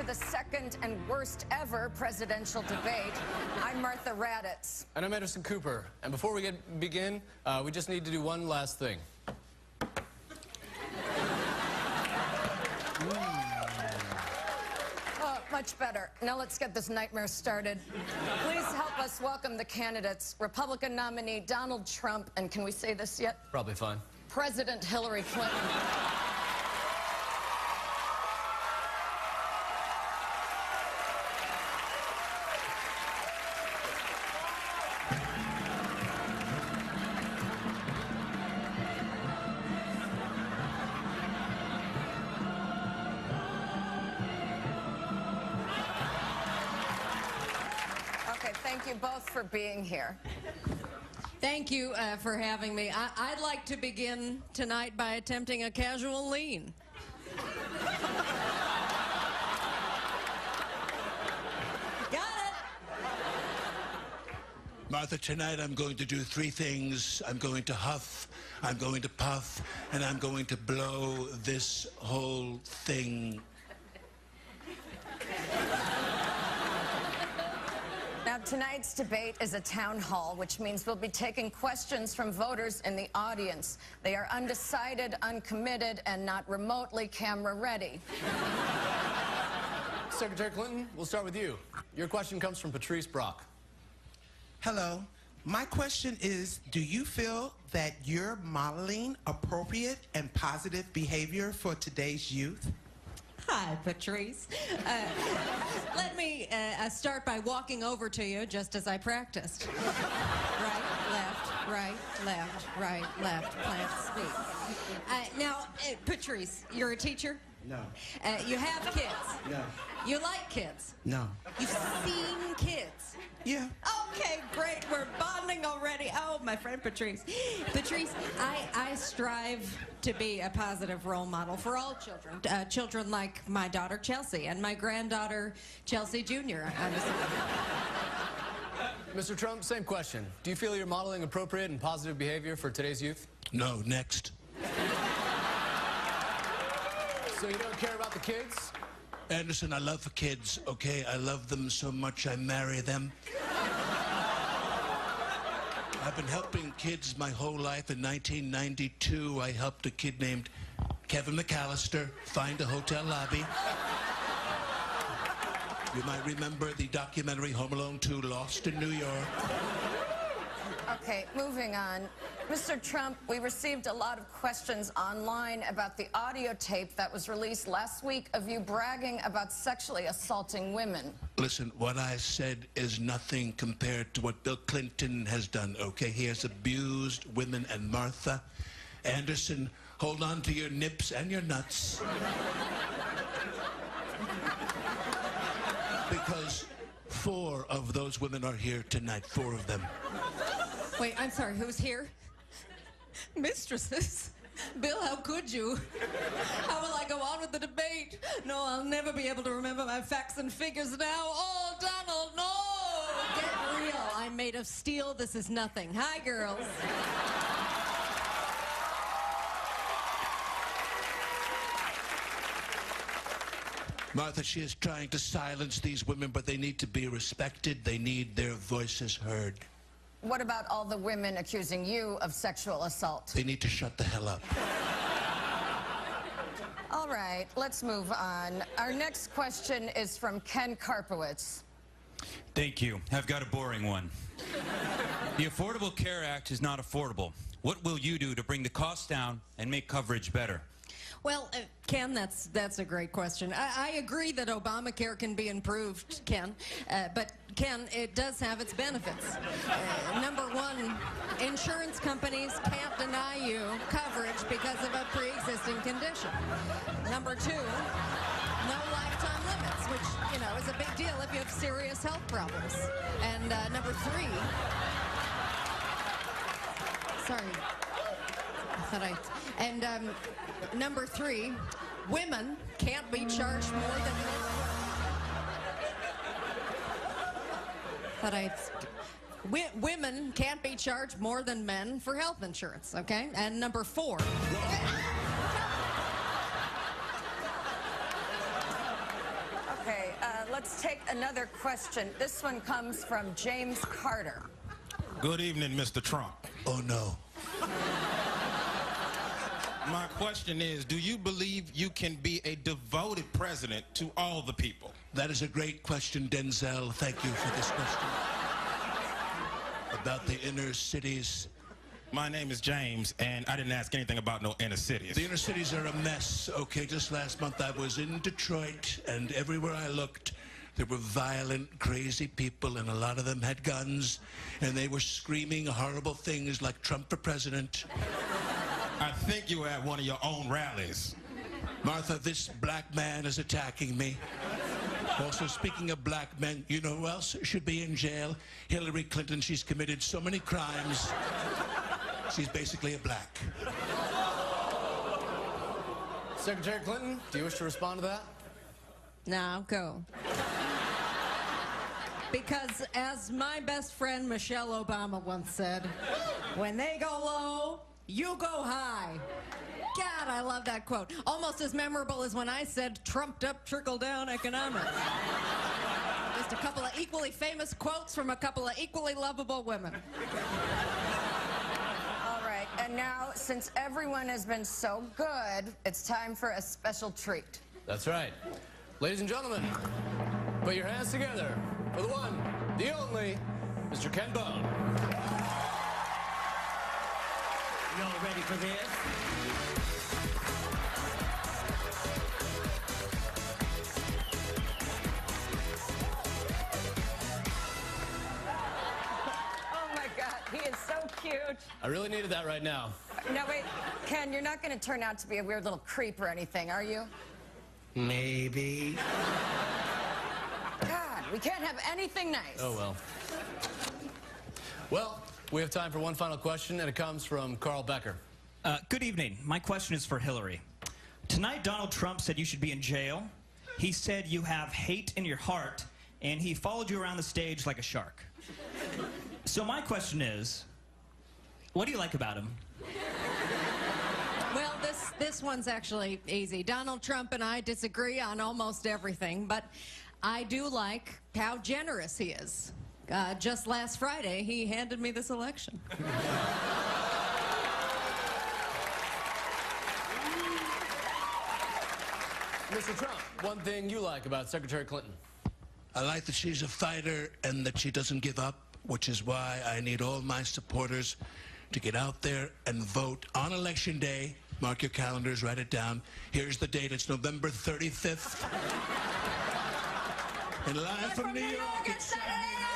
to the second and worst ever presidential debate. I'm Martha Raddatz. And I'm Anderson Cooper. And before we begin, we just need to do one last thing. Oh, much better. Now let's get this nightmare started. Please help us welcome the candidates. Republican nominee Donald Trump, and can we say this yet? Probably fine. President Hillary Clinton. Okay, thank you both for being here. Thank you for having me. I'd like to begin tonight by attempting a casual lean. Got it. Martha, tonight I'm going to do three things. I'm going to huff, I'm going to puff, and I'm going to blow this whole thing. Now, tonight's debate is a town hall, which means we'll be taking questions from voters in the audience. They are undecided, uncommitted, and not remotely camera ready. Secretary Clinton, we'll start with you. Your question comes from Patrice Brock. Hello. My question is, do you feel that you're modeling appropriate and positive behavior for today's youth? Hi, Patrice. Let me start by walking over to you just as I practiced. Right, left, right, left, right, left, plant, speak. Now, Patrice, you're a teacher? No. You have kids? No. You like kids? No. You've seen kids? Yeah. Okay, great. We're bonding already. Oh, my friend Patrice. Patrice, I strive to be a positive role model for all children. Children like my daughter, Chelsea, and my granddaughter, Chelsea Jr. Mr. Trump, same question. Do you feel you're modeling appropriate and positive behavior for today's youth? No, next. So you don't care about the kids? Anderson, I love kids, okay? I love them so much I marry them. I've been helping kids my whole life. In 1992, I helped a kid named Kevin McAllister find a hotel lobby. You might remember the documentary Home Alone 2, Lost in New York. Okay, moving on. Mr. Trump, we received a lot of questions online about the audio tape that was released last week of you bragging about sexually assaulting women. Listen, what I said is nothing compared to what Bill Clinton has done, okay? He has abused women, and Martha, Anderson, hold on to your nips and your nuts. Because 4 of those women are here tonight, 4 of them. Wait, I'm sorry, who's here? Mistresses? Bill, how could you? How will I go on with the debate? No, I'll never be able to remember my facts and figures now. Oh, Donald, no! Get real. I'm made of steel. This is nothing. Hi, girls. Martha, she is trying to silence these women, but they need to be respected. They need their voices heard. What about all the women accusing you of sexual assault? They need to shut the hell up. All right, let's move on. Our next question is from Ken Karpowitz. Thank you. I've got a boring one. The Affordable Care Act is not affordable. What will you do to bring the cost down and make coverage better? Well, Ken, that's a great question. I agree that Obamacare can be improved, Ken, but Ken, it does have its benefits. Number one, insurance companies can't deny you coverage because of a pre-existing condition. Number two, no lifetime limits, which, you know, is a big deal if you have serious health problems. And number three, number three, women can't be charged more than women can't be charged more than men for health insurance, okay? And number four. Okay, let's take another question. This one comes from James Carter. Good evening, Mr. Trump. Oh, no. My question is, do you believe you can be a devoted president to all the people? That is a great question, Denzel. Thank you for this question. About the inner cities. My name is James, and I didn't ask anything about no inner cities. The inner cities are a mess. Okay, just last month I was in Detroit, and everywhere I looked, there were violent, crazy people, and a lot of them had guns, and they were screaming horrible things like Trump for president. I think you were at one of your own rallies. Martha, this black man is attacking me. Also, speaking of black men, you know who else should be in jail? Hillary Clinton. She's committed so many crimes. She's basically a black. Secretary Clinton, do you wish to respond to that? Now go. Because as my best friend Michelle Obama once said, when they go low, you go high. God, I love that quote. Almost as memorable as when I said trumped up trickle-down economics. Just a couple of equally famous quotes from a couple of equally lovable women. All right, and now, since everyone has been so good, it's time for a special treat. That's right. Ladies and gentlemen, put your hands together for the one, the only, Mr. Ken Bone. Y'all ready for this? Oh my God, he is so cute. I really needed that right now. No, wait, Ken, you're not going to turn out to be a weird little creep or anything, are you? Maybe. God, we can't have anything nice. Oh, well. Well, we have time for one final question, and it comes from Carl Becker. Good evening. My question is for Hillary. Tonight, Donald Trump said you should be in jail. He said you have hate in your heart, and he followed you around the stage like a shark. So my question is, what do you like about him? Well, this one's actually easy. Donald Trump and I disagree on almost everything, but I do like how generous he is. Just last Friday, he handed me this election. Mr. Trump, one thing you like about Secretary Clinton? I like that she's a fighter and that she doesn't give up, which is why I need all my supporters to get out there and vote on Election Day. Mark your calendars, write it down. Here's the date. It's November 35th. And live from New York, it's Saturday night.